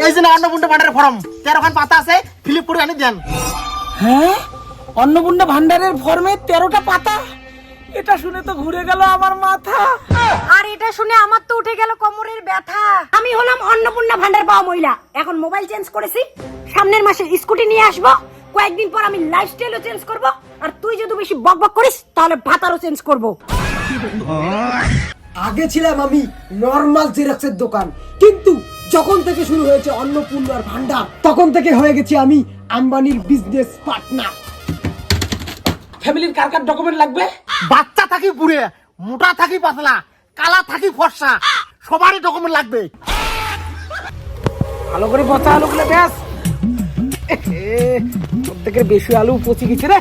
এই যে অন্নপূর্ণা ভান্ডারের ফর্ম 13খান পাতা আছে, ফিল আপ করে আনি দেন। হ্যাঁ, অন্নপূর্ণা ভান্ডারের ফর্মে 13টা পাতা। এটা শুনে তো ঘুরে গেল আমার মাথা। আর এটা শুনে আমার তো উঠে গেল কোমরের ব্যথা। আমি হলাম অন্নপূর্ণা ভান্ডার পাওয়া মহিলা। এখন মোবাইল চেঞ্জ করেছি, সামনের মাসে স্কুটি নিয়ে আসবো। কয়েকদিন পর আমি লাইফস্টাইলও চেঞ্জ করব। আর তুই যদি বেশি বকবক করিস তাহলে ভাতারও চেঞ্জ করব। আগে ছিলাম আমি নরমাল জেরক্সের দোকান, কিন্তু যখন থেকে শুরু হয়েছে অন্নপূর্ণার ভান্ডার তখন থেকে হয়ে গেছি আমি আম্বানির বিজনেস পার্টনার। ফ্যামিলির কার কার ডকুমেন্ট লাগবে? বাচ্চা থাকি বুড়ে, মোটা থাকি পাতলা, কালা থাকি ফর্সা, সবারই ডকুমেন্ট লাগবে। ভালো করে পচা আলুগুলো ব্যাস। প্রত্যেকের বেশি আলু পচে গেছে রে।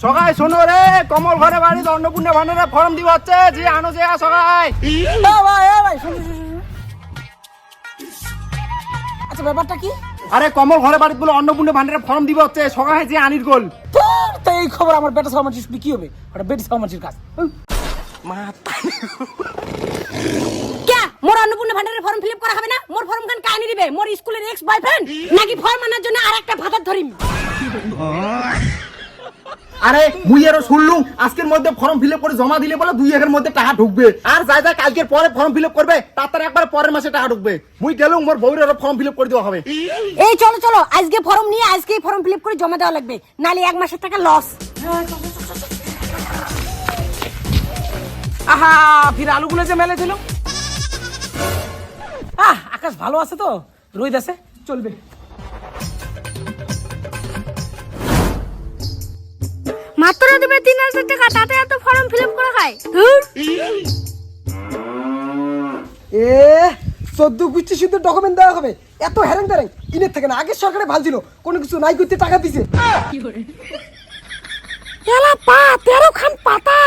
সবাই শোনো রে, কমল ঘরে বাড়ি অন্নপূর্ণা ভান্ডারের ফর্ম দিব হচ্ছে, যে আনো যে সবাই। ভাই শোন। আচ্ছা ব্যাপারটা কি? আরে কমল ঘরে বাড়ি বলে অন্নপূর্ণা ভান্ডারের ফর্ম দিব হচ্ছে, সবাই যে আনির গোল। তোর তো এই খবর আমার বেটা সামাজির শুনে কি হবে? ওটা বেটি সামাজির কাজ। কে মোর অন্নপূর্ণা ভান্ডারের ফর্ম ফিল আপ করা হবে না? মোর ফর্ম খান কাহিনী দিবে মোর স্কুলের এক্স বয়ফ্রেন্ড, নাকি ফর্ম আনার জন্য আরেকটা ভাতার ধরিম? আরে মুই আরো শুনলুম আজকের মধ্যে ফর্ম ফিল আপ করে জমা দিলে বলে 2 এর মধ্যে টাকা ঢুকবে। আর যাই যাই কালকের পরে ফর্ম ফিল আপ করবে তার একবার পরের মাসে টাকা ঢুকবে। মুই গেলুম মোর বউর আরো ফর্ম ফিল আপ করে দেওয়া হবে। এই চলো চলো, আজকে ফর্ম নিয়ে আজকেই ফর্ম ফিল আপ করে জমা দেওয়া লাগবে, নালে 1 মাসের টাকা লস। আহা, ফির আলুগুলো যে মেলে ছিল। আকাশ ভালো আছে তো, রোদ আছে, চলবে। মাত্র দেবে 3000 টাকা, তাতে এত ফর্ম ফিল আপ করা খায়? ধুর। 14 গুষ্টি শুদ্ধ ডকুমেন্ট দেওয়া হবে, এত হ্যারেং দ্যারেং ইনের থেকে না। আগের সরকারে ভালো ছিল, কোনো কিছু নাই করতে টাকা দিছে। এলা পা 13 খান পাতা,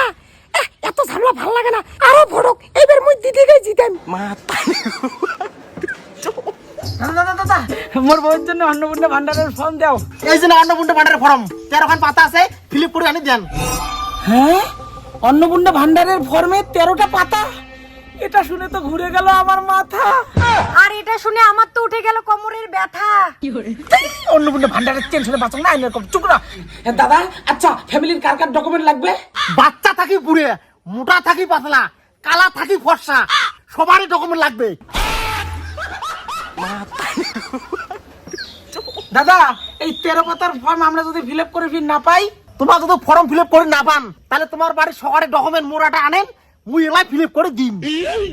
এত ঝামেলা ভালো লাগে না। আরো ভড়ক, এইবার মুই দিদি গে জিতাম। দাদা, মোর বউয়ের জন্য অন্নপূর্ণা ভান্ডারের ফর্ম দাও। এই যে অন্নপূর্ণা ভান্ডারের ফর্ম 13খান পাতা আছে, ফিল আপ করে আনি দেন। হ্যাঁ, অন্নপূর্ণা ভান্ডারের ফর্মে 13টা পাতা। এটা শুনে তো ঘুরে গেল আমার মাথা। আর এটা শুনে আমার তো উঠে গেল কোমরের ব্যথা। অন্নপূর্ণা ভান্ডারের টেনশনে বাঁচো না, এরকম চুপ না। দাদা, আচ্ছা ফ্যামিলির কার কার ডকুমেন্ট লাগবে? বাচ্চা থাকি বুড়ে, মোটা থাকি পাতলা, কালা থাকি ফর্সা, সবারই ডকুমেন্ট লাগবে। দাদা, এই 13 পাতার ফর্ম আমরা যদি ফিল আপ করে ফির না পাই? তোমার যদি ফর্ম ফিল আপ করে না পান তাহলে তোমার বাড়ির সবারই ডকুমেন্ট মোড়াটা আনেন, মুই এলাই ফিল আপ করে দিন।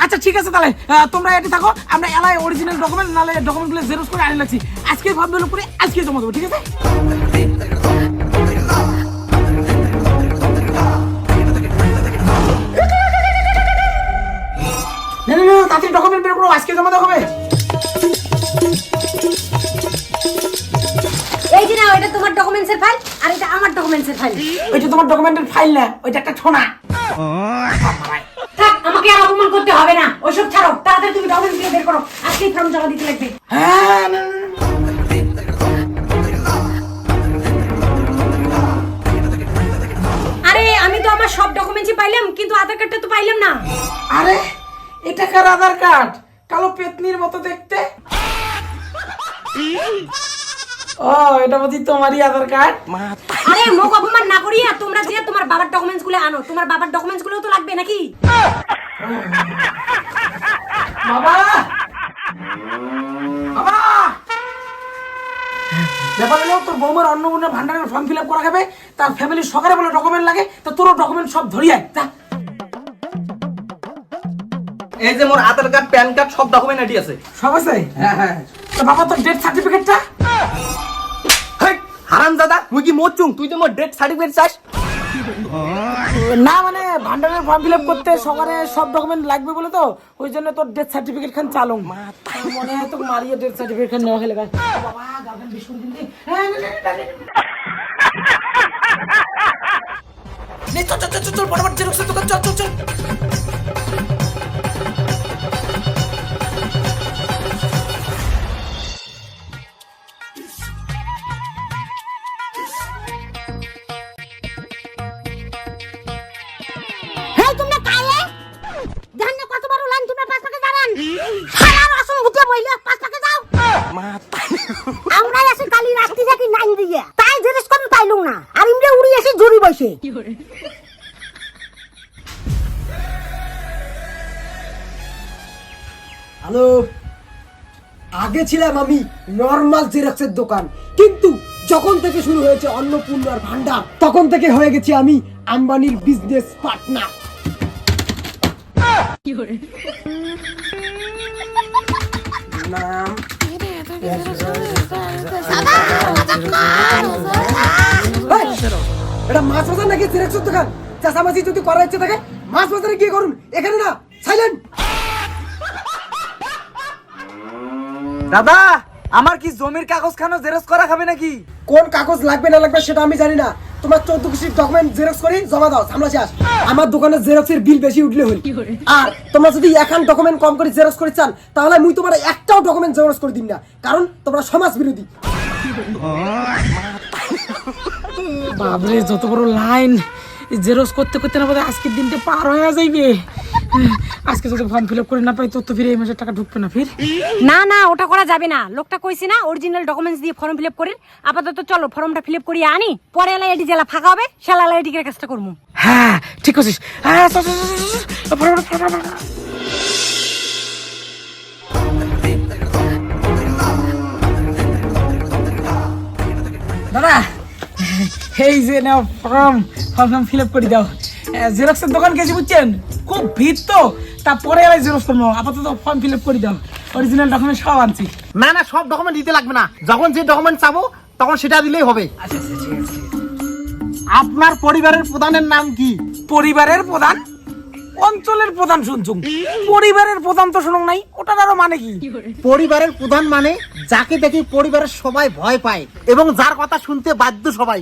আচ্ছা ঠিক আছে, তাহলে তোমরা এটি থাকো, আমরা এলাই অরিজিনাল ডকুমেন্ট নালে ডকুমেন্টগুলো জেরক্স করে আনি লাগছি। আজকে ফর্ম ফিল আপ করে আজকে জমা দেবো, ঠিক আছে? না না না, তাড়াতাড়ি ডকুমেন্ট বের করো, আজকে জমা দেওয়া হবে। এই যে নাও, এটা তোমার ডকুমেন্টসের ফাইল আর এটা আমার ডকুমেন্টসের ফাইল। ওইটা তোমার ডকুমেন্টের ফাইল না, ওইটা একটা ঠোনা। থাক, আমাকে আর অপমান করতে হবে না, ওইসব ছাড়ো, তাড়াতাড়ি তুমি ডকুমেন্টস বের করো, আজকেই ফর্ম জমা দিতে লাগবে। হ্যাঁ, না, না, না। আরে আমি তো আমার সব ডকুমেন্টসই পাইলাম, কিন্তু আধার কার্ডটা তো পাইলাম না। আরে এটা কার আধার কার্ড? কালো পেতনির মতো দেখতে। ও, এটা বুঝি তোমারই আধার কার্ড? আরে মুখ অপমান না করিয়া তোমরা যে তোমার বাবার ডকুমেন্টস গুলো আনো, তোমার বাবার ডকুমেন্টস গুলো তো লাগবে নাকি? বাবা, বাবা, ব্যাপার হলো তোর বৌমার অন্নপূর্ণা ভান্ডারের ফর্ম ফিল আপ করা হবে, তার ফ্যামিলির সকালে বলে ডকুমেন্ট লাগে, তো তোরও ডকুমেন্ট সব ধরিয়ে আয়, যা। এই যে মোর আধার কার্ড, প্যান কার্ড সব ডকুমেন্ট রেডি আছে। সব আছে? হ্যাঁ। তো বাবা, তোর ডেথ সার্টিফিকেটটা? হারামজাদা, তুই কি মরছুং? তুই তো মোর ডেথ সার্টিফিকেট চাস? না মানে ভান্ডারের ফর্ম ফিল আপ করতে সকালে সব ডকুমেন্ট লাগবে বলে, তো ওই জন্য তোর ডেথ সার্টিফিকেট খান চালুং। মনে হয় তোকে মারিয়ে ডেথ সার্টিফিকেট খান নেওয়া খেলে। বাবা, গার্লফ্রেন্ড বিশ করে দিন রে। চল ফটাফট জেরক্সের দোকান, চল। হেই তোমরা কায়ে জানো কত বড় লাইন তোমরা পাশ থেকে যারা শালার অসম্ভুতিয়া মহিলা, পাঁচ পাকে যাও। আমরাই আছি কালি রাত্রি থাকি নাইন দিয়ে, তাই জেরেস করতে পাইলুম না, আর ইমরে উড়ি এসে জড়ি বসে। হ্যালো, আগে ছিলাম আমি নর্মাল জেরক্সের দোকান, কিন্তু যখন থেকে শুরু হয়েছে অন্নপূর্ণার ভান্ডার, তখন থেকে হয়ে গেছি আমি আম্বানির বিজনেস পার্টনার। নাম এটা মাছ বাজার নাকি জেরক্সের দোকান? চাষাবাজি যদি করার ইচ্ছে থাকে মাছ বাজারে গিয়ে করুন, এখানে না। সাইলেন্ট। দাদা, আমার কি জমির কাগজ খানো জেরক্স করা খাবে নাকি? কোন কাগজ লাগবে না লাগবে সেটা আমি জানি না, তোমার 14 কিসির ডকুমেন্ট জেরক্স করি জমা দাও, সামলা শেষ। আমার দোকানে জেরক্সের বিল বেশি উঠলে হল। আর তোমরা যদি এখন ডকুমেন্ট কম করে জেরক্স করে চান, তাহলে মুই তোমার একটাও ডকুমেন্ট জেরক্স করে দিন না, কারণ তোমরা সমাজ বিরোধী। বাবরে, যত বড় লাইন! জেরক্স করতে করতে না বোধহয় আজকের দিনটা পার হয়ে যাইবে। আজকে যদি ফর্ম ফিল আপ করে না পাই তো ফিরে এই মাসের টাকা ঢুকবে না। ফির না না, ওটা করা যাবে না। লোকটা কইছে না অরিজিনাল ডকুমেন্টস দিয়ে ফর্ম ফিল আপ করি। আপাতত চলো ফর্মটা ফিল আপ করিয়ে আনি, পরে এলাই এটি জেলা ফাঁকা হবে, সেলা এটিকে কাজটা করবো। হ্যাঁ, ঠিক আছিস। হ্যাঁ, চল, চল, চল, চল, ফটাফট, ফটাফট। দাদা, এই যে নাও ফর্ম ফিল আপ করে দাও। জেরক্সের দোকান গেছি বুঝছেন, খুব ভিড় তো, তারপরে আমি জেরক্স করবো। আপাতত ফর্ম ফিল আপ করে দাও, অরিজিনাল ডকুমেন্ট সব আনছি। না না, সব ডকুমেন্ট দিতে লাগবে না, যখন যে ডকুমেন্ট চাবো তখন সেটা দিলেই হবে। আপনার পরিবারের প্রধানের নাম কি? পরিবারের প্রধান? অঞ্চলের প্রধান শুনছুম, পরিবারের প্রধান তো শুনুন নাই। ওটার আরো মানে কি? পরিবারের প্রধান মানে যাকে দেখি পরিবারের সবাই ভয় পায় এবং যার কথা শুনতে বাধ্য সবাই।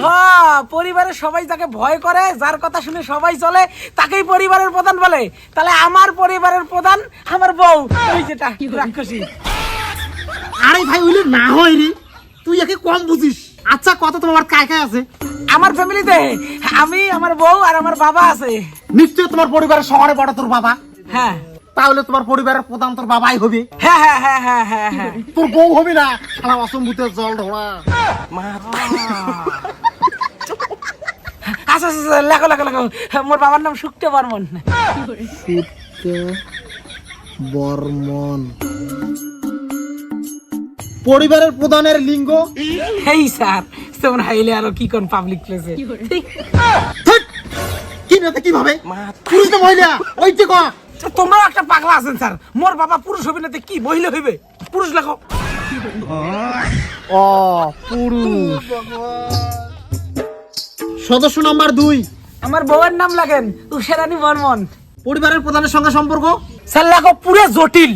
হ্যাঁ, পরিবারের সবাই যাকে ভয় করে, যার কথা শুনে সবাই চলে, তাকেই পরিবারের প্রধান বলে। তাহলে আমার পরিবারের প্রধান আমার বউ, ওই যেটা রাক্ষসী। আরে ভাই, ওইলে না হয় রে, তুই একে কম বুঝিস। আচ্ছা, কত তোমার কায় কায় আছে? আমার ফ্যামিলিতে আমি, আমার বউ আর আমার বাবা আছে। নিশ্চয় তোমার পরিবারের সবার বড় তোর বাবা। হ্যাঁ, তাহলে তোমার পরিবারের প্রধান তোর বাবাই হবে। হ্যাঁ, হ্যাঁ, হ্যাঁ, হ্যাঁ, হ্যাঁ, হ্যাঁ। তোর বউ হবে না, সারা অসম্ভূতের জল ঢোড়া। আচ্ছা আচ্ছা, লেখো লেখো লেখো। মোর বাবার নাম শুক্তে বর্মন। বর্মন। পরিবারের প্রধানের লিঙ্গ? এই স্যার, তেমন হাইলে আরো কি কোন পাবলিক প্লেসে? কি না কিভাবে পুরুষ না মহিলা ওইটা কো? তোমরা একটা পাগলা আছেন স্যার। মোর বাবা পুরুষ অভিনেতা, কি মহিলা হইবে? পুরুষ লেখো। ও পুরুষ। সদস্য নাম্বার 2। আমার বউয়ের নাম লাগেন উষারানী বর্মন। পরিবারের প্রধানের সঙ্গে সম্পর্ক? স্যার লেখো পুরো জটিল।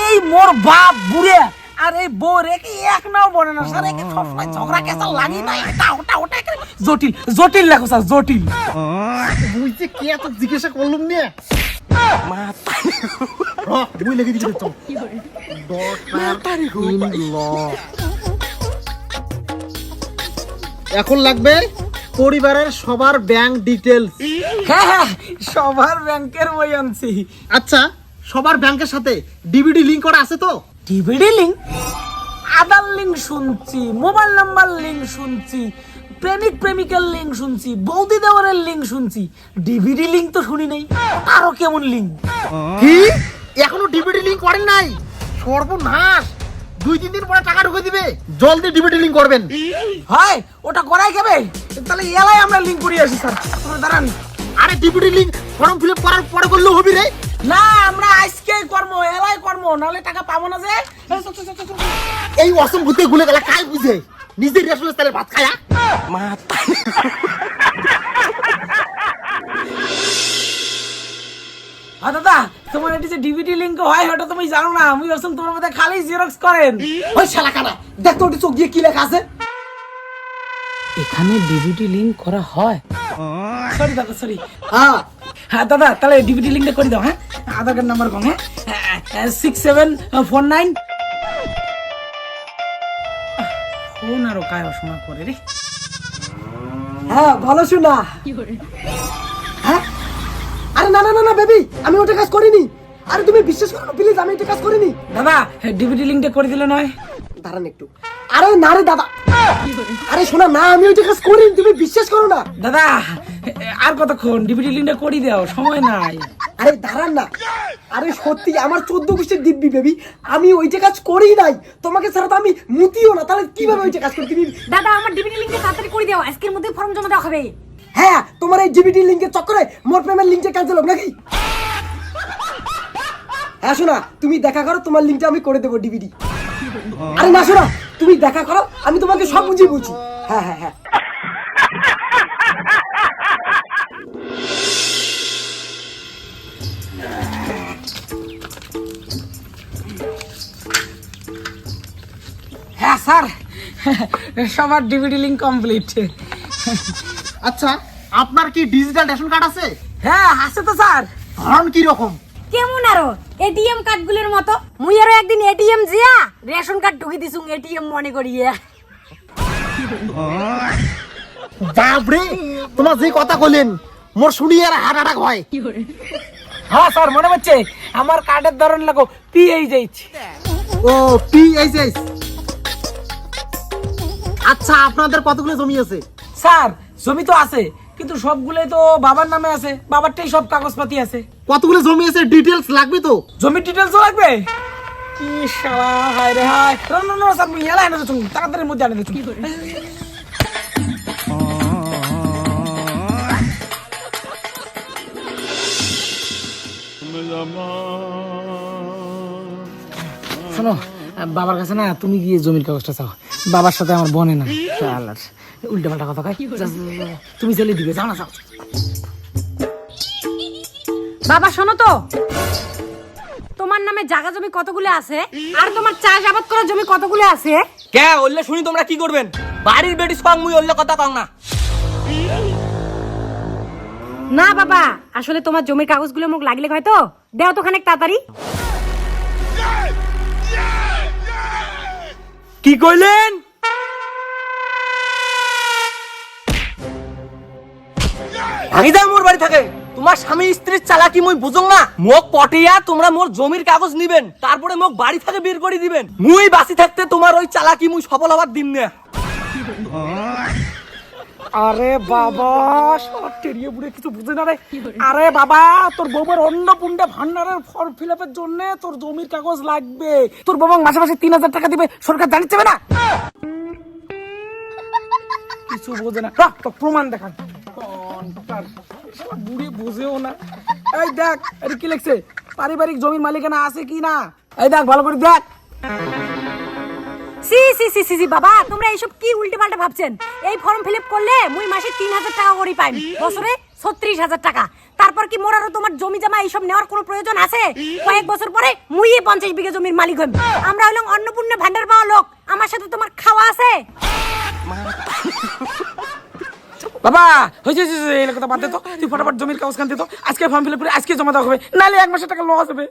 এই মোর বাপ বুড়ে আর এই বউ রেখে এক নাও বলে না স্যার, একে সবসময় ঝগড়া কেসা লাগি না, এটা ওটা ওটা জটিল জটিল লেখো স্যার, জটিল। বুঝতে কে এত জিজ্ঞাসা করলুম নিয়ে বই লিখে দিচ্ছি তো। এখন লাগবে পরিবারের সবার ব্যাংক ডিটেলস। হ্যাঁ হ্যাঁ, সবার ব্যাংকের বই আনছি। আচ্ছা, সবার ব্যাংকের সাথে ডিবিডি লিংক করা আছে তো? ডিভিডি লিংক, আধার লিংক শুনছি, মোবাইল নাম্বার লিংক শুনছি, প্রেমিক প্রেমিকার লিংক শুনছি, বৌদি দেওয়ারের লিংক শুনছি, ডিভিডি লিংক তো শুনি নাই। আরো কেমন লিংক? কি এখনো ডিবিডি লিংক করেন নাই? সর্বনাশ, 2-3 দিন পরে টাকা ঢুকে দিবে, জলদি ডিবিডি লিংক করবেন। হয় ওটা করাই খাবে? তাহলে এলাই আমরা লিংক করিয়ে আসি স্যার, আপনারা দাঁড়ান। আরে DBD link form fill up করার পরে করলেও হবে রে। না, আমরা আজকেই কর্ম, এলাই কর্ম, নাহলে টাকা পাবো না যে। এই অসম ভূতে গুলে গেলে কাই বুঝে নিজের রেশনের স্টাইলে ভাত খায়া। দাদা, তোমার এটি যে ডিভিডি লিংক হয় ওটা তুমি জানো না। আমি ভাবছিলাম তোমার মধ্যে খালি জেরক্স করেন। ওই শালা কানা, দেখ তো ওটি চোখ দিয়ে কি লেখা আছে। এখানে ডিভিডি লিংক করা হয়? সরি দাদা, সরি। হ্যাঁ হ্যাঁ দাদা, তাহলে ডিভিডি লিংকটা করে দাও। হ্যাঁ, আধার কার্ড নাম্বার কম। হ্যাঁ, 6749। ফোন আরো কায় সময় করে রে। হ্যাঁ, ভালো শোনা। হ্যাঁ, আরে না না না না বেবি, আমি ওটা কাজ করিনি। আরে তুমি বিশ্বাস করো প্লিজ, আমি এটা কাজ করিনি। দাদা ডিভিডি লিঙ্কটা করে দিলে নয়? দাঁড়ান একটু। আরে না রে দাদা, আরে শোনা না, আমি ওইটা কাজ করিনি, তুমি বিশ্বাস করো না। দাদা আর কতক্ষণ ডিভিডি লিঙ্কটা করে দাও, সময় নাই। আরে দাঁড়ান না, আরে সত্যি আমার 14 গোষ্ঠীর দিব্যি বেবি, আমি ওইটা কাজ করি নাই। তোমাকে ছাড়া তো আমি মুতিও না, তাহলে কিভাবে ওইটা কাজ করি তুমি? দাদা আমার ডিভিডি লিংকটা তাড়াতাড়ি করে দাও, আজকের মধ্যে ফর্ম জমা দেওয়া হবে। হ্যাঁ, তোমার এই জিবিটি লিংকের চক্করে মোর প্রেমের লিংকটা ক্যান্সেল হোক নাকি? হ্যাঁ শোনা, তুমি দেখা করো, তোমার লিংকটা আমি করে দেবো ডিভিডি। আরে না শোনা, তুমি দেখা করো, আমি তোমাকে সব বুঝিয়ে বলছি। হ্যাঁ হ্যাঁ হ্যাঁ। হ্যাঁ স্যার, সবার ডিভিডি লিঙ্ক কমপ্লিট। আচ্ছা, আপনার কি ডিজিটাল রেশন কার্ড আছে? হ্যাঁ আছে তো স্যার। ধরন কি রকম? কেমন আরো এটিএম কার্ডগুলোর মতো? মুই আরো একদিন এটিএম জিয়া রেশন কার্ড ঢুকি দিছুং এটিএম মনে করিয়ে। বাপরে, তোমার যে কথা বলেন মোর শুনি আর হার্ট অ্যাটাক হয়। হ্যাঁ স্যার, মনে হচ্ছে আমার কার্ডের ধরন লাগো পিএইচএইচ। ও পিএইচএইচ। আচ্ছা, আপনাদের কতগুলো জমি আছে? স্যার জমি তো আছে, কিন্তু সবগুলোই তো বাবার নামে আছে, বাবারটাই সব কাগজপাতি আছে। কতগুলো জমি আছে ডিটেইলস লাগবে তো? জমির ডিটেলসও লাগবে? কি শালা, হায় রে হায়। না না স্যার, এলা এনে দিচ্ছি, তাড়াতাড়ির মধ্যে এনে দিচ্ছি। শোনো, বাবার কাছে না তুমি গিয়ে জমির কাগজটা চাও, বাবার সাথে আমার বনে না। শালার উল্টা পাল্টা কথা কয়, তুমি চলে দিবে, যাও না যাও। বাবা শোনো তো, তোমার নামে জায়গা জমি কতগুলো আছে আর তোমার চাষাবাদ করার জমি কতগুলো আছে? কে বললে শুনি তোমরা কি করবেন? বাড়ির বেটি সং মুই বললে কথা কও না। না বাবা, আসলে তোমার জমির কাগজগুলো মুখ লাগলে হয়তো দেও তো খানিক তাড়াতাড়ি। কি কইলেন? ভাঙি দাও মোর বাড়ি থাকে। তোমার স্বামী স্ত্রীর চালাকি মুই বুঝং না। মোক পটিয়া তোমরা মোর জমির কাগজ নিবেন, তারপরে মোক বাড়ি থেকে বের করে দিবেন। মুই বাঁচি থাকতে তোমার ওই চালাকি মুই সফল হবার দিন না। আরে বাবা, সব টেরিয়ে বুড়ে কিছু বুঝে না রে। আরে বাবা, তোর বউয়ের অন্নপূর্ণা ভান্ডারের ফর্ম ফিল আপের জন্য তোর জমির কাগজ লাগবে। তোর বউ মাসে মাসে 3000 টাকা দিবে, সরকার জানিচ্ছে না? কিছু বোঝে না, তো প্রমাণ দেখান। বুড়ি বুঝেও না। এই দেখ, আরে কি লিখছে, পারিবারিক জমির মালিকানা আছে কি না। এই দেখ, ভালো করে দেখ। সি সি সি সি বাবা, তোমরা এইসব কি উল্টে পাল্টা ভাবছেন? এই ফর্ম ফিল আপ করলে মুই মাসে 3000 টাকা করে পাই, বছরে 36,000 টাকা। তারপর কি মোর আর তোমার জমি জমা এইসব নেওয়ার কোনো প্রয়োজন আছে? কয়েক বছর পরে মুই 50 বিঘা জমির মালিক হইম। আমরা হলাম অন্নপূর্ণা ভান্ডার পাওয়া লোক, আমার সাথে তোমার খাওয়া আছে? বাবা হয়েছে, এই কথা বাদ দে তো, তুই ফটাফট জমির কাগজ খান দে তো, আজকে ফর্ম ফিল আপ করে আজকে জমা দেওয়া হবে, নাহলে 1 মাসের টাকা লস হবে।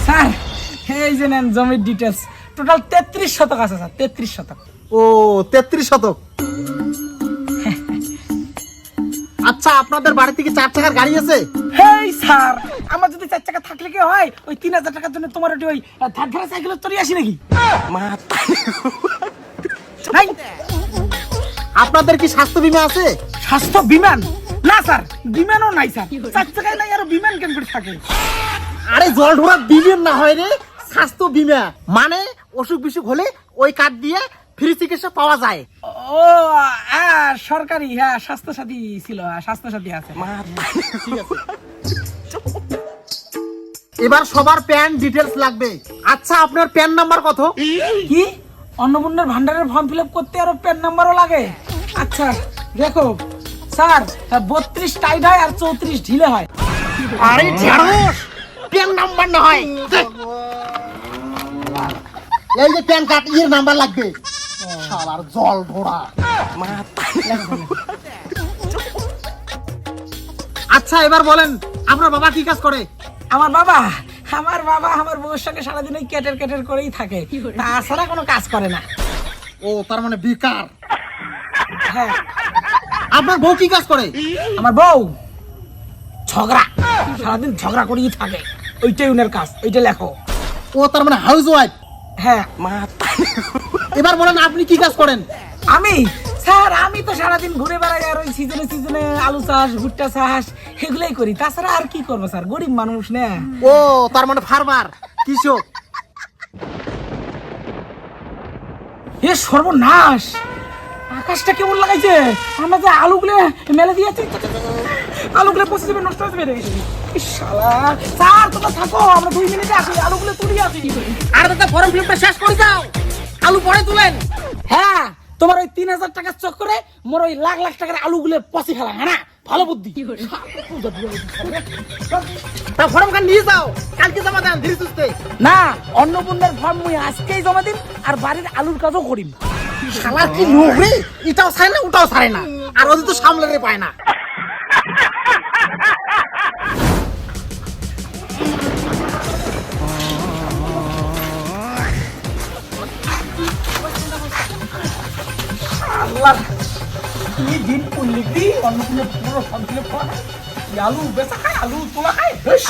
স্যার এই যে নেন জমির ডিটেলস, টোটাল 33 শতক আছে স্যার, 33 শতক। ও 33 শতক। আচ্ছা, আপনাদের বাড়িতে কি 4 চাকার গাড়ি আছে? হেই স্যার, আমার যদি 4 টাকা থাকলে কি হয়, ওই 3000 টাকার জন্য তোমার ওই ধার ধারা সাইকেল চড়ি আসি নাকি? নাই। আপনাদের কি স্বাস্থ্য বীমা আছে? স্বাস্থ্য বিমান? না স্যার, বিমানও নাই স্যার। 4 টাকায় নাই আর বিমান কেন করে থাকে? আরে জল ঢোড়া বিমান না হয় রে, স্বাস্থ্য বীমা মানে অসুখ বিসুখ হলে ওই কার্ড দিয়ে ফ্রি চিকিৎসা পাওয়া যায়। ও সরকারি, হ্যাঁ স্বাস্থ্য সাথী ছিল, স্বাস্থ্য সাথী আছে। ঠিক আছে, এবার সবার প্যান ডিটেলস লাগবে। আচ্ছা, আপনার প্যান নাম্বার কত? কি অন্নপূর্ণার ভান্ডারের ফর্ম ফিল আপ করতে আরো প্যান নাম্বারও লাগে? আচ্ছা দেখো স্যার, 32 টাইট হয় আর 34 ঢিলে হয়। আরে ঢেঁড়স, প্যান নাম্বার না হয়, এই যে প্যান কার্ড এর নাম্বার লাগবে। শালার জল ঢোড়া। আচ্ছা, এবার বলেন আপনার বাবা কি কাজ করে? আমার বাবা আমার বাবা আমার বউয়ের সঙ্গে সারাদিন ওই কেটের কেটের করেই থাকে, তাছাড়া কোনো কাজ করে না। ও তার মানে বেকার। হ্যাঁ, আপনার বউ কি কাজ করে? আমার বউ ঝগড়া, সারাদিন ঝগড়া করেই থাকে, ওইটাই উনার কাজ, ওইটা লেখো। ও তার মানে হাউস ওয়াইফ। হ্যাঁ, এবার বলেন আপনি কি কাজ করেন? আমি স্যার আমি তো সারাদিন ঘুরে বেড়াই আর ওই সিজনে সিজনে আলু চাষ, ভুট্টা চাষ এগুলাই করি, তাছাড়া আর কি করবো স্যার, গরিব মানুষ না। ও তার মানে ফার্মার, কৃষক। এ সর্বনাশ, আকাশটা কেমন লাগাইছে, আমরা যে আলুগুলো মেলে দিয়েছি, আলুগুলো পচে যাবে, নষ্ট হয়ে যাবে। ইস শালা, স্যার তোমরা থাকো, আমরা 2 মিনিটে আসি, আলুগুলো তুলি আসি। আর দাদা ফর্ম ফিলআপটা শেষ করে দাও, আলু পরে তুলেন। হ্যাঁ, তোমার ওই 3000 টাকার চক্করে মোর ওই লাখ লাখ টাকার আলুগুলো পচি ফেলা, হ্যাঁ না? ভালো বুদ্ধি। তা ফর্ম খান নিয়ে যাও, কালকে জমা দেন ধীরে সুস্থে। না, অন্নপূর্ণার ফর্ম মুই আজকেই জমা দিন, আর বাড়ির আলুর কাজও করিম। শালা কি লোক রে, এটাও ছাড়ে না ওটাও ছাড়ে না, আর ওদের তো সামলাতে পায় না। আল্লাহ, কি দিন পড়লি কি অন্নপূর্ণার পুরো ফর্ম ফিল আপ করা, এই আলু বেচা খায়, আলু তোলা খায়। হুস।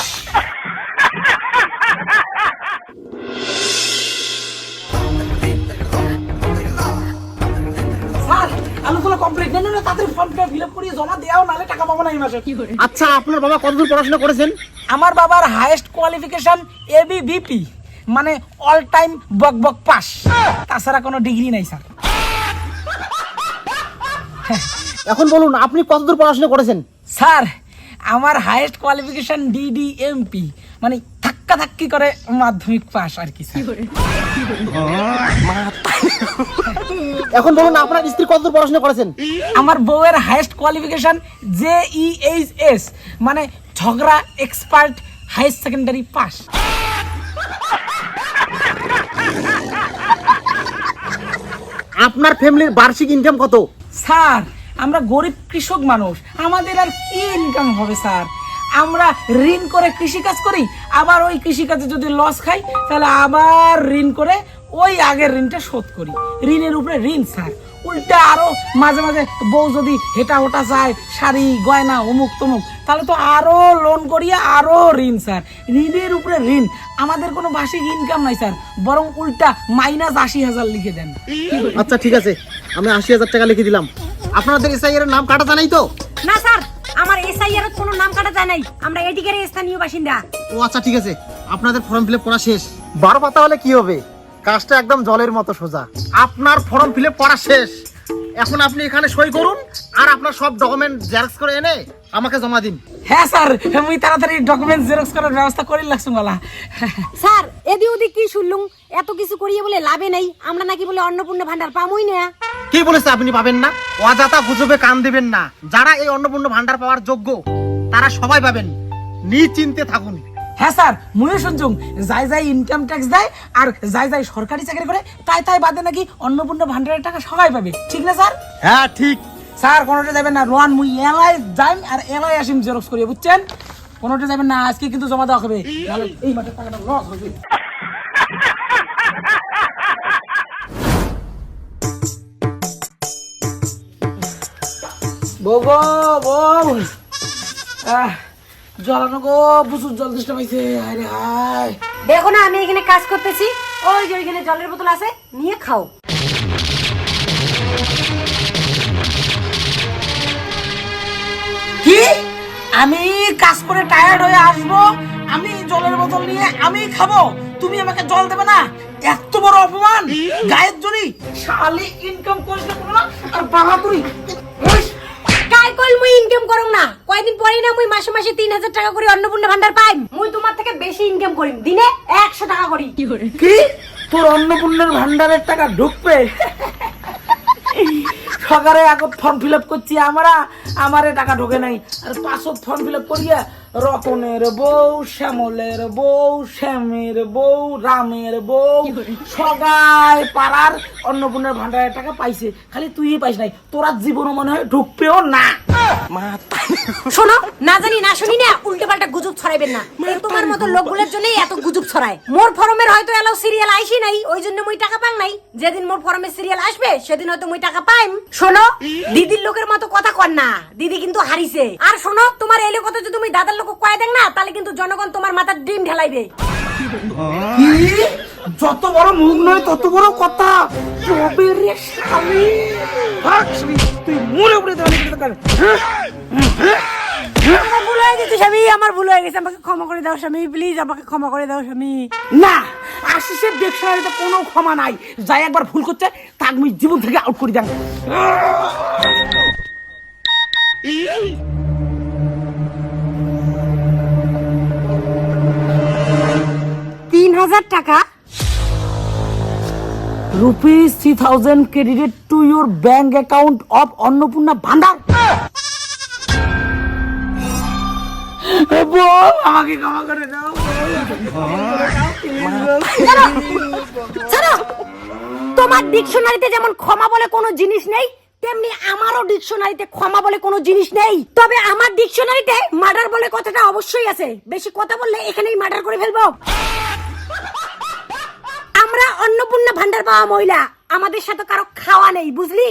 স্যার, আলুগুলো কমপ্লিট, না না তাড়াতাড়ি ফর্মটা ফিল আপ করিয়ে জমা দেও, নালে টাকা পাবো না এই মাসে। আচ্ছা আপনার বাবা কতদূর পড়াশোনা করেছেন? আমার বাবার হাইয়েস্ট কোয়ালিফিকেশন এবিভিপি, মানে অল টাইম বক বক পাস, তাছাড়া কোনো ডিগ্রি নাই স্যার। এখন বলুন আপনি কতদূর পড়াশোনা করেছেন? স্যার আমার হাইয়েস্ট কোয়ালিফিকেশন ডিডিএমপি, মানে ধাক্কা ধাক্কি করে মাধ্যমিক পাস আর কি স্যার। এখন বলুন আপনার স্ত্রী কতদূর পড়াশোনা করেছেন? আমার বউয়ের হাইয়েস্ট কোয়ালিফিকেশন JEHS, মানে ঝগড়া এক্সপার্ট হাই সেকেন্ডারি পাস। আপনার ফ্যামিলির বার্ষিক ইনকাম কত? স্যার আমরা গরিব কৃষক মানুষ, আমাদের আর কি ইনকাম হবে স্যার, আমরা ঋণ করে কৃষিকাজ করি, আবার ওই কৃষিকাজে যদি লস খাই তাহলে আবার ঋণ করে ওই আগের ঋণটা শোধ করি, ঋণের উপরে ঋণ স্যার। উল্টা আরো মাঝে মাঝে বউ যদি হেটা হোটা চায়, শাড়ি গয়না অমুক তমুক, তাহলে তো আরো লোন করিয়া আরো ঋণ স্যার, ঋণের উপরে ঋণ। আমাদের কোনো বার্ষিক ইনকাম নাই স্যার, বরং উল্টা -80,000 লিখে দেন। আচ্ছা ঠিক আছে, আমি 80,000 টাকা লিখে দিলাম। আপনাদের এসআইআর এর নাম কাটা জানাই তো? না স্যার, আমার এসআইআর এর কোনো নাম কাটা যায় নাই, আমরা এদিকের স্থানীয় বাসিন্দা। ও আচ্ছা ঠিক আছে, আপনাদের ফর্ম ফিল আপ করা শেষ। 12 পাতা হলে কি হবে, কাজটা একদম জলের মতো সোজা। আপনার ফর্ম ফিল আপ করা শেষ, এখন আপনি এখানে সই করুন আর আপনার সব ডকুমেন্ট জেরক্স করে এনে আমাকে জমা দিন। হ্যাঁ স্যার, আমি তাড়াতাড়ি ডকুমেন্ট জেরক্স করার ব্যবস্থা করে লাগছুম গলা। স্যার এদি ওদি কি শুনলুম, এত কিছু করিয়ে বলে লাভে নাই, আমরা নাকি বলে অন্নপূর্ণা ভান্ডার পামই না। কি বলেছে আপনি পাবেন না? অযথা গুজবে কান দিবেন না, যারা এই অন্নপূর্ণ ভান্ডার পাওয়ার যোগ্য তারা সবাই পাবেন, নিশ্চিন্তে থাকুন। হ্যাঁ স্যার, মুইও শুনছুম, যাই যাই ইনকাম ট্যাক্স দেয় আর যাই যাই সরকারি চাকরি করে তাই তাই বাদে নাকি অন্নপূর্ণা ভান্ডারের টাকা সবাই পাবে, ঠিক না স্যার? হ্যাঁ ঠিক। স্যার কোনোটা যাবেন না, রোয়ান মুই এলাই যাইম আর এলাই আসিম জেরক্স করিয়ে, বুঝছেন? কোনোটা যাবেন না, আজকে কিন্তু জমা দেওয়া হবে, নাহলে এই মাঠের টাকাটা লস হবে। বউ গো বউ, জলানো গো, প্রচুর জল তেষ্টা পাইছে, হায় হায়। দেখো না আমি এখানে কাজ করতেছি, ওই যে ওইখানে জলের বোতল আছে, নিয়ে খাও। কি আমি কাজ করে টায়ার্ড হয়ে আসবো, আমি জলের বোতল নিয়ে আমি খাবো, তুমি আমাকে জল দেবে না? এত বড় অপমান, গায়ের জোরি, শালি ইনকাম করিস না আর বাহাদুরি। কাই কল মুই ইনকাম করুম না, কয়দিন পরেই না মুই মাসে মাসে 3,000 টাকা করে অন্নপূর্ণা ভান্ডার পাই, মুই তোমার থেকে বেশি ইনকাম করিম, দিনে 100 টাকা করি। কি তোর অন্নপূর্ণার ভান্ডারের টাকা ঢুকবে? সকালে আগত ফর্ম ফিল আপ করছি আমরা, আমারে টাকা ঢোকে নাই, আর 500 ফর্ম ফিল আপ করিয়া রতনের বউ, শ্যামলের বউ, শ্যামের বউ, রামের বউ, সবাই পাড়ার অন্নপূর্ণার ভান্ডারের টাকা পাইছে, খালি তুই পাইস নাই, তোরা জীবনও মনে হয় ঢুকবেও না। শোনো, না জানি না শুনি না উল্টো পাল্টা গুজব ছড়াইবেন না। এই তোমার মতো লোকগুলোর জন্যই এত গুজব ছড়ায়। মোর ফরমের হয়তো এলাও সিরিয়াল আইসি নাই, ওই জন্য মুই টাকা পাং নাই। যেদিন মোর ফরমের সিরিয়াল আসবে সেদিন হয়তো মুই টাকা পাইম। শোনো, দিদির লোকের মতো কথা কর না, দিদি কিন্তু হারিছে। আর শোনো, তোমার এই কথা যদি তুমি দাদার লোক কয়ে দেন না, তাহলে কিন্তু জনগণ তোমার মাথার ডিম ঢেলাইবে। কি? যত বড় মুখ নয় তত বড় কথা। তবে রে স্বামী, ভাগ স্বামী, তুই মরে উড়ে দেওয়া আমার ভুল হয়ে গেছে স্বামী, আমার ভুল হয়ে গেছে, আমাকে ক্ষমা করে দাও স্বামী, প্লিজ আমাকে ক্ষমা করে দাও স্বামী। না, আশিসের ডিকশনারিতে কোনো ক্ষমা নাই। যাই একবার ভুল করছে তাকে আমি জীবন থেকে আউট করে দেন। 3000 টাকা rupees 3000 credited to your bank account of Annapurna ভান্ডার। বল, আমাকে ক্ষমা করে দাও। ছাড়ো। তোমার ডিকশনারিতে যেমন ক্ষমা বলে কোনো জিনিস নেই, তেমনি আমারও ডিকশনারিতে ক্ষমা বলে কোনো জিনিস নেই। তবে আমার ডিকশনারিতে মার্ডার বলে কথাটা অবশ্যই আছে। বেশি কথা বললে এখানেই মার্ডার করে ফেলবো। আমরা অন্নপূর্ণা ভান্ডার পাওয়া মহিলা, আমাদের সাথে কারো খাওয়া নেই, বুঝলি?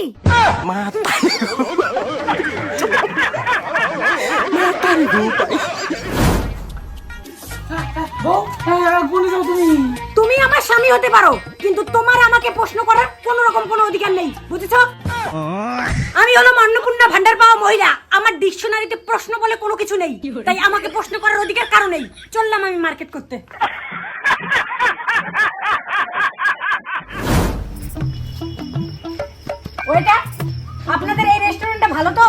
তুমি আমার স্বামী হতে পারো, কিন্তু তোমার আমাকে প্রশ্ন করার কোন রকম কোনো অধিকার নেই, বুঝেছো? আমি হলাম অন্নপূর্ণা ভান্ডার পাওয়া মহিলা, আমার ডিকশনারিতে প্রশ্ন বলে কোনো কিছু নেই, তাই আমাকে প্রশ্ন করার অধিকার কারো নেই। চললাম আমি মার্কেট করতে। ওইটা আপনাদের এই রেস্টুরেন্টটা ভালো তো?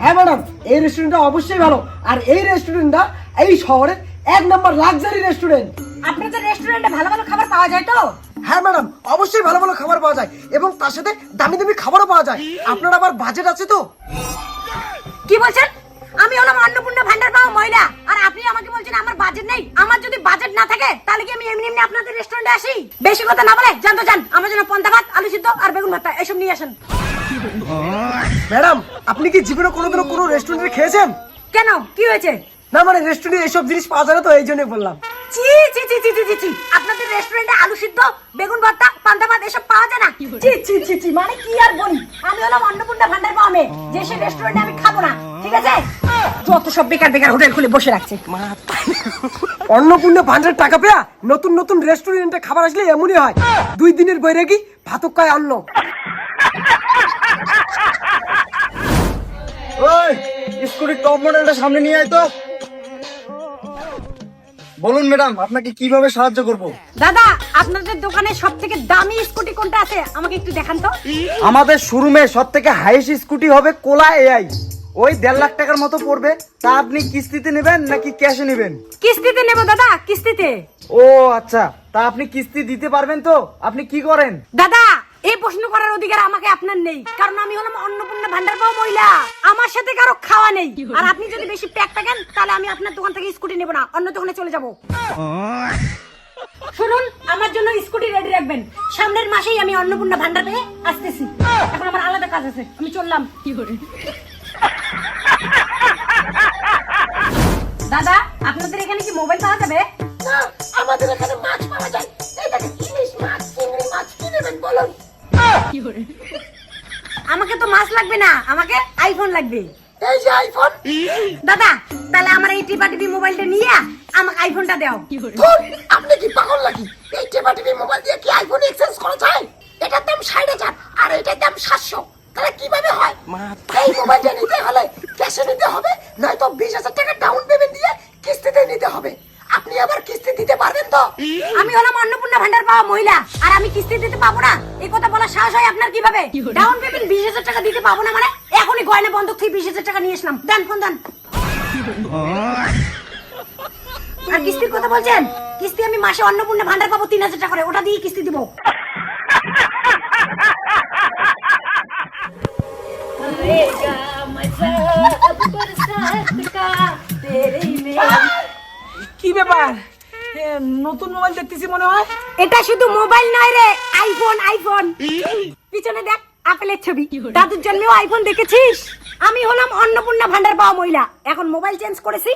হ্যাঁ ম্যাডাম, এই রেস্টুরেন্টটা অবশ্যই ভালো। আর এই রেস্টুরেন্টটা এই শহরের 1 নম্বর লাক্সারি রেস্টুরেন্ট। আপনাদের রেস্টুরেন্টে ভালো ভালো খাবার পাওয়া যায় তো? হ্যাঁ ম্যাডাম, অবশ্যই ভালো ভালো খাবার পাওয়া যায় এবং তার সাথে দামি দামি খাবারও পাওয়া যায়। আপনার আবার বাজেট আছে তো? কি বলছেন? আমি হলাম অন্নপূর্ণা ভান্ডার পাওয়া মহিলা, আর আপনি আমাকে বলছেন আমার বাজেট নেই। আমার যদি বাজেট না থাকে তাহলে কি আমি এমনি এমনি আপনাদের রেস্টুরেন্টে আসি? বেশি কথা না বলে জানতো যান, আমার জন্য পন্তা ভাত, আলু সিদ্ধ আর বেগুন ভর্তা এসব নিয়ে আসেন। ম্যাডাম, আপনি কি জীবনে কোনোদিনও কোনো রেস্টুরেন্টে খেয়েছেন? কেন, কি হয়েছে? না মানে রেস্টুরেন্টে এইসব জিনিস পাওয়া যায় না তো, এই জন্য বললাম। চি চি চি চি চি চি, আপনাদের রেস্টুরেন্টে আলু সিদ্ধ, বেগুন ভর্তা, পান্তা ভাত এসব পাওয়া যায় না? চি চি চি চি, মানে কি আর বলি, আমি হলাম অন্নপূর্ণা ভান্ডার পাওয়া মেয়ে, যে সে রেস্টুরেন্টে আমি খাবো না, ঠিক আছে? যত সব বেকার বেকার হোটেল খুলে বসে রাখছে। অন্নপূর্ণা ভান্ডার টাকা পেয়া নতুন নতুন রেস্টুরেন্টে খাবার আসলে এমনই হয়। 2 দিনের বৈরাগী ভাতক কয় অন্ন। ওই স্কুটির টপ মডেলটা সামনে নিয়ে আয় তো। বলুন ম্যাডাম, আপনাকে কিভাবে সাহায্য করব? দাদা, আপনাদের দোকানে সবথেকে দামি স্কুটি কোনটা আছে আমাকে একটু দেখান তো। আমাদের শোরুমে সবথেকে হাইয়েস্ট স্কুটি হবে কোলা এআই, ওই 1.5 লাখ টাকার মতো পড়বে। তা আপনি কিস্তিতে নেবেন নাকি ক্যাশে নেবেন? কিস্তিতে নেব দাদা, কিস্তিতে। ও আচ্ছা, তা আপনি কিস্তি দিতে পারবেন তো? আপনি কি করেন? দাদা, এই প্রশ্ন করার অধিকার আমাকে আপনার নেই, কারণ আমি হলাম অন্নপূর্ণা ভান্ডার পাওয়া মহিলা, আমার সাথে কারো খাওয়া নেই। আর আপনি যদি বেশি প্যাক থাকেন তাহলে আমি আপনার দোকান থেকে স্কুটি নেব না, অন্য দোকানে চলে যাব। শুনুন, আমার জন্য স্কুটি রেডি রাখবেন, সামনের মাসেই আমি অন্নপূর্ণা ভান্ডার পেয়ে আসতেছি। এখন আমার আলাদা কাজ আছে, আমি চললাম। দাদা, আপনাদের এখানে কি মোবাইল পাওয়া যাবে? আমাদের এখানে মাছ পাওয়া যায়। এই দেখেন, ইলিশ মাছ, চিংড়ি মাছ, কি নেবেন বলুন? আমাকে তো মাছ লাগবে না, আমাকে আইফোন লাগবে। এই যে আইফোন। দাদা, তাহলে আমার এই টিপা টিপি মোবাইলটা নিয়ে আমাকে আইফোনটা দাও। ধুর, আপনি কি পাগল নাকি? এই টেপা টিপি মোবাইল দিয়ে কি আইফোন এক্সচেঞ্জ করা যায়? এটার দাম 60,000 আর এটার দাম 700। তাহলে কিভাবে হয়? এই মোবাইলটা নিতে হলে ক্যাশে নিতে হবে, নয়তো 20,000 টাকা ডাউন পেমেন্ট দিয়ে কিস্তিতে নিতে হবে। আপনি আবার কিস্তি দিতে পারবেন তো? আমি হলাম অন্নপূর্ণা ভান্ডার পাওয়া মহিলা, আর আমি কিস্তি দিতে পাবো না, এই কথা বলার সাহস হয় আপনার কিভাবে? ডাউন পেমেন্ট 20,000 টাকা দিতে পাবো না মানে? এখনই গয়না বন্ধক থেকে 20,000 টাকা নিয়ে আসলাম, দেন ফোন দেন। আর কিস্তির কথা বলছেন? কিস্তি আমি মাসে অন্নপূর্ণা ভান্ডার পাবো 3,000 টাকা করে, ওটা দিয়ে কিস্তি দিব। কি ব্যাপার? নতুন মোবাইল দেখতেছি মনে হয়। এটা শুধু মোবাইল নয় রে, আইফোন, আইফোন। পিছনে দেখ আপেলের ছবি, দাদুর জন্মেও আইফোন দেখেছিস? আমি হলাম অন্নপূর্ণা ভান্ডার পাওয়া মহিলা, এখন মোবাইল চেঞ্জ করেছি,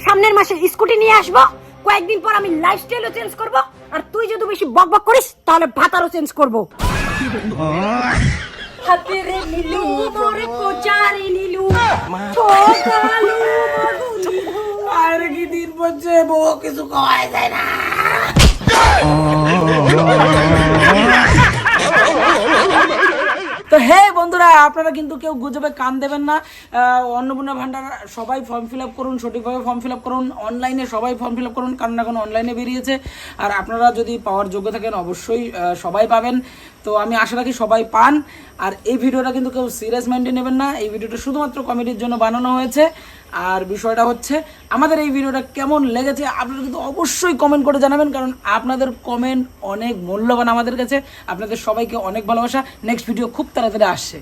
সামনের মাসে স্কুটি নিয়ে আসবো, কয়েকদিন পর আমি লাইফস্টাইলও চেঞ্জ করব, আর তুই যদি বেশি বকবক করিস তাহলে ভাতারও চেঞ্জ করব। হাতে রে নীলু মোরে কোচারে নীলু ছোকালু মগুলি আরে কি দিন পড়ছে, বউ কিছু খাওয়াই যায় না। তো হে বন্ধুরা, আপনারা কিন্তু কেউ গুজবে কান দেবেন না। অন্নপূর্ণা ভান্ডার সবাই ফর্ম ফিল আপ করুন, সঠিকভাবে ফর্ম ফিল আপ করুন, অনলাইনে সবাই ফর্ম ফিল আপ করুন, কারণ এখন অনলাইনে বেরিয়েছে। আর আপনারা যদি পাওয়ার যোগ্য থাকেন অবশ্যই সবাই পাবেন। তো আমি আশা রাখি সবাই পান। আর এই ভিডিওটা কিন্তু কেউ সিরিয়াস মাইন্ডে নেবেন না, এই ভিডিওটা শুধুমাত্র কমেডির জন্য বানানো হয়েছে। আর বিষয়টা হচ্ছে, আমাদের এই ভিডিওটা কেমন লেগেছে আপনারা কিন্তু অবশ্যই কমেন্ট করে জানাবেন, কারণ আপনাদের কমেন্ট অনেক মূল্যবান আমাদের কাছে। আপনাদের সবাইকে অনেক ভালোবাসা। নেক্সট ভিডিও খুব তাড়াতাড়ি আসছে।